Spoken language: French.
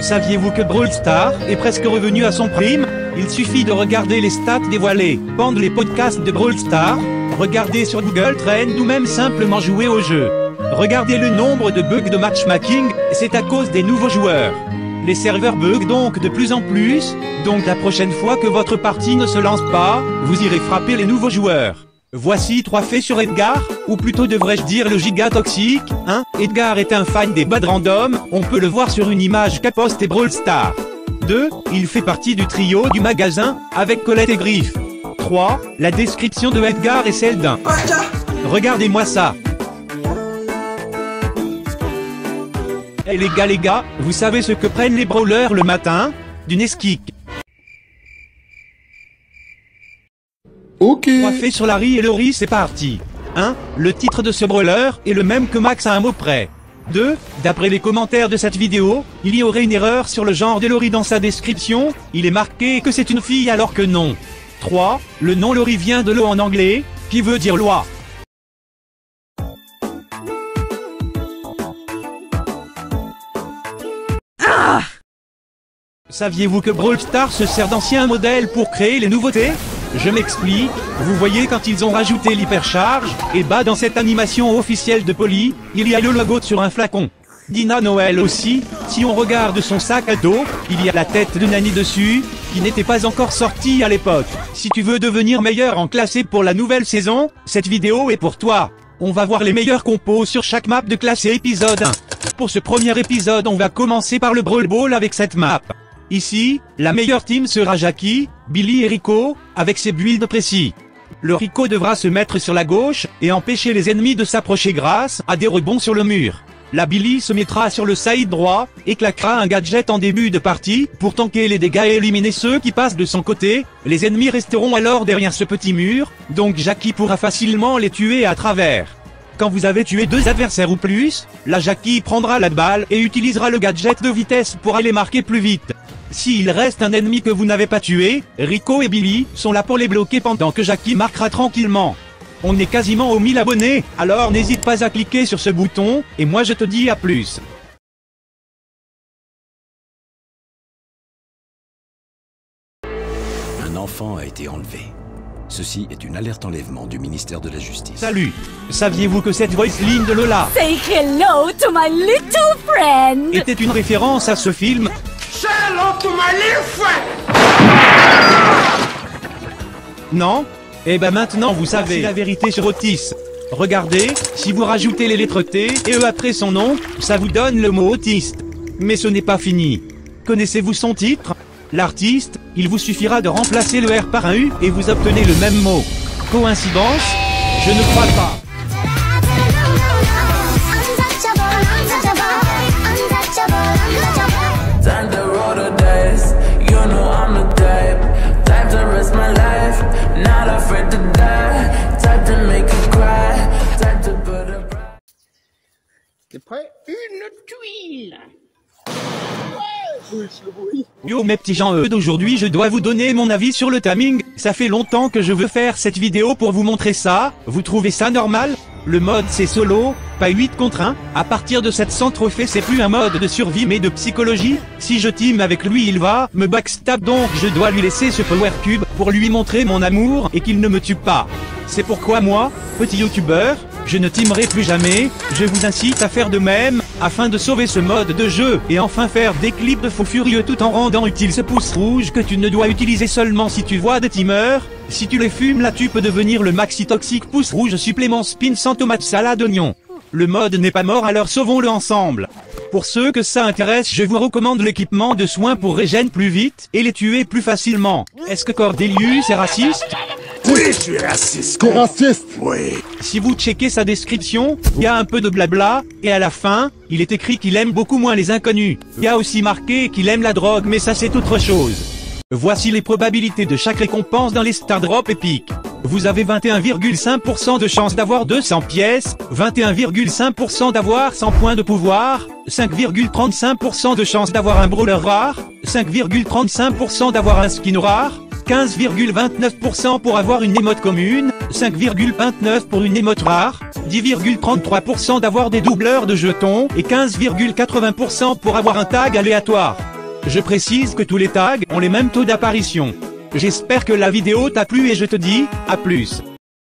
Saviez-vous que Brawl Stars est presque revenu à son prime? Il suffit de regarder les stats dévoilées pendant les podcasts de Brawl Stars, regarder sur Google Trends ou même simplement jouer au jeu. Regardez le nombre de bugs de matchmaking, c'est à cause des nouveaux joueurs. Les serveurs bug donc de plus en plus, donc la prochaine fois que votre partie ne se lance pas, vous irez frapper les nouveaux joueurs. Voici 3 faits sur Edgar, ou plutôt devrais-je dire le giga toxique, hein? Edgar est un fan des bad random, on peut le voir sur une image qu'a posté Brawl Stars. 2. Il fait partie du trio du magasin, avec Colette et Griff. 3. La description de Edgar est celle d'un. Regardez-moi ça. Et les gars, vous savez ce que prennent les brawlers le matin? Du Nesquik. Ok. 3 faits sur Larry et le riz, c'est parti. 1. Le titre de ce brawler est le même que Max à un mot près. 2. D'après les commentaires de cette vidéo, il y aurait une erreur sur le genre de Lori dans sa description, il est marqué que c'est une fille alors que non. 3. Le nom Lori vient de l'eau en anglais, qui veut dire loi. Saviez-vous que Brawl Stars se sert d'anciens modèles pour créer les nouveautés? Je m'explique, vous voyez quand ils ont rajouté l'hypercharge, et bah dans cette animation officielle de Polly, il y a le logo sur un flacon. Dina Noël aussi, si on regarde son sac à dos, il y a la tête de Nani dessus, qui n'était pas encore sortie à l'époque. Si tu veux devenir meilleur en classé pour la nouvelle saison, cette vidéo est pour toi. On va voir les meilleurs compos sur chaque map de classé épisode 1. Pour ce premier épisode on va commencer par le Brawl Ball avec cette map. Ici, la meilleure team sera Jackie, Billy et Rico, avec ses builds précis. Le Rico devra se mettre sur la gauche, et empêcher les ennemis de s'approcher grâce à des rebonds sur le mur. La Billy se mettra sur le side droit, et claquera un gadget en début de partie, pour tanker les dégâts et éliminer ceux qui passent de son côté. Les ennemis resteront alors derrière ce petit mur, donc Jackie pourra facilement les tuer à travers. Quand vous avez tué 2 adversaires ou plus, la Jackie prendra la balle et utilisera le gadget de vitesse pour aller marquer plus vite. S'il reste un ennemi que vous n'avez pas tué, Rico et Billy sont là pour les bloquer pendant que Jackie marquera tranquillement. On est quasiment aux 1000 abonnés, alors n'hésite pas à cliquer sur ce bouton, et moi je te dis à plus. Un enfant a été enlevé. Ceci est une alerte enlèvement du ministère de la Justice. Salut! Saviez-vous que cette voice line de Lola Say hello to my little friend! était une référence à ce film? Say hello to my little friend. Non? Eh ben maintenant vous savez la vérité sur Otis. Regardez, si vous rajoutez les lettres T et E après son nom, ça vous donne le mot autiste. Mais ce n'est pas fini. Connaissez-vous son titre? L'artiste, il vous suffira de remplacer le R par un U et vous obtenez le même mot. Coïncidence? Je ne crois pas. T'es prêt? Une tuile. Yo mes petits gens d'aujourd'hui je dois vous donner mon avis sur le timing, ça fait longtemps que je veux faire cette vidéo pour vous montrer ça, vous trouvez ça normal? Le mode c'est solo, pas 8 contre 1, à partir de 700 trophées c'est plus un mode de survie mais de psychologie, si je team avec lui il va me backstab donc je dois lui laisser ce power cube pour lui montrer mon amour et qu'il ne me tue pas. C'est pourquoi moi, petit youtubeur, je ne teamerai plus jamais, je vous incite à faire de même, afin de sauver ce mode de jeu et enfin faire des clips de faux furieux tout en rendant utile ce pouce rouge que tu ne dois utiliser seulement si tu vois des teamers. Si tu les fumes là tu peux devenir le maxi toxique pouce rouge supplément spin sans tomate salade oignon. Le mode n'est pas mort alors sauvons-le ensemble. Pour ceux que ça intéresse je vous recommande l'équipement de soins pour régène plus vite et les tuer plus facilement. Est-ce que Cordelius est raciste? Oui, je suis raciste. T'es raciste? Oui. Si vous checkez sa description, il y a un peu de blabla, et à la fin, il est écrit qu'il aime beaucoup moins les inconnus. Il y a aussi marqué qu'il aime la drogue mais ça c'est autre chose. Voici les probabilités de chaque récompense dans les Star Drop épiques. Vous avez 21,5% de chance d'avoir 200 pièces, 21,5% d'avoir 100 points de pouvoir, 5,35% de chance d'avoir un brawler rare, 5,35% d'avoir un skin rare, 15,29% pour avoir une émote commune, 5,29% pour une émote rare, 10,33% d'avoir des doubleurs de jetons et 15,80% pour avoir un tag aléatoire. Je précise que tous les tags ont les mêmes taux d'apparition. J'espère que la vidéo t'a plu et je te dis, à plus.